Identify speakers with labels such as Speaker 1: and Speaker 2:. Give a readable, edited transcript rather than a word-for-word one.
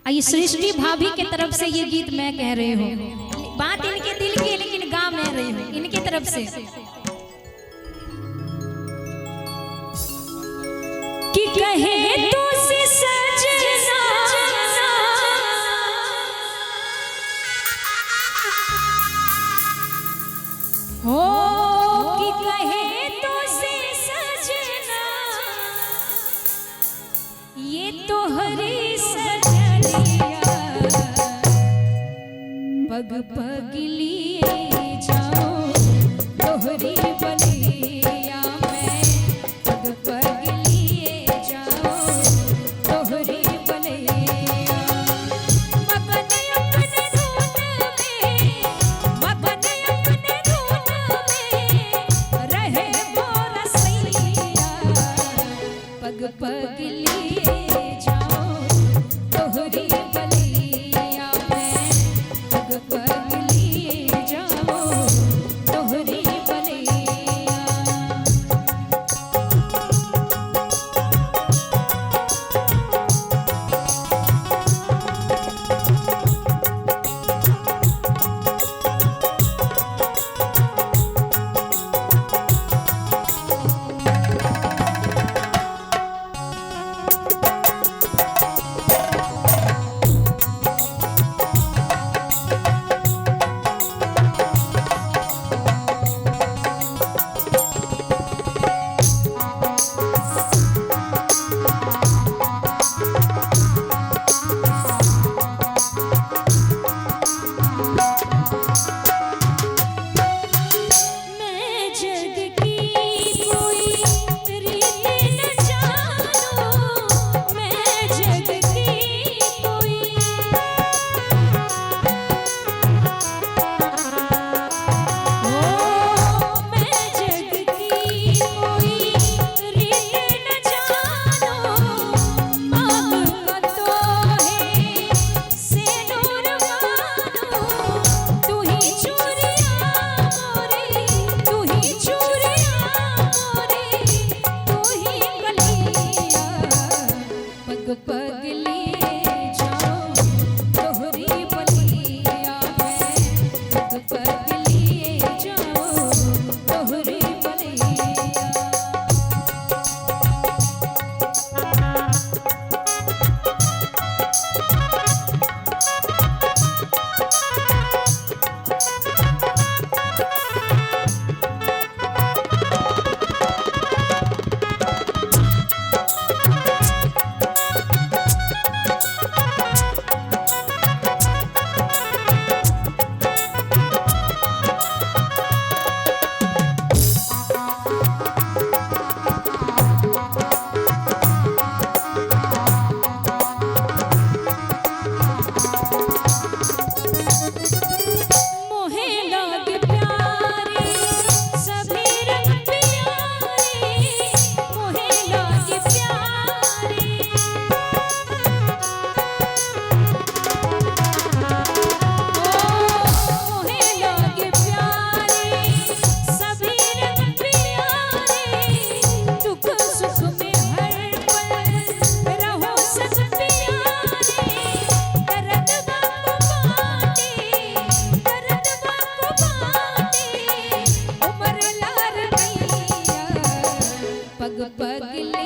Speaker 1: ये सृष्टि भाभी के तरफ से ये गीत मैं कह रही हूँ। बात इनके दिल की, लेकिन गा मैं रही हूँ इनके तरफ से। कि कहे तो से सजना हो, कि कहे तो से सजना ये तो हरी सजनिया पग पग लिए जाओ तोहरी बलिया में, पग पग लिए जाओ तोहरी बलिया। मगन अपने धुन में, मगन अपने धुन में रहे वो रसैया, पग पग लिए जाओ तोहरी बलिया में, पग पग लिए जाओ तोहरी बलिया। पग लिए जाओ तोहरी बलिया में, पग पग लिए जाओ तोहरी बलिया। पग पग लिए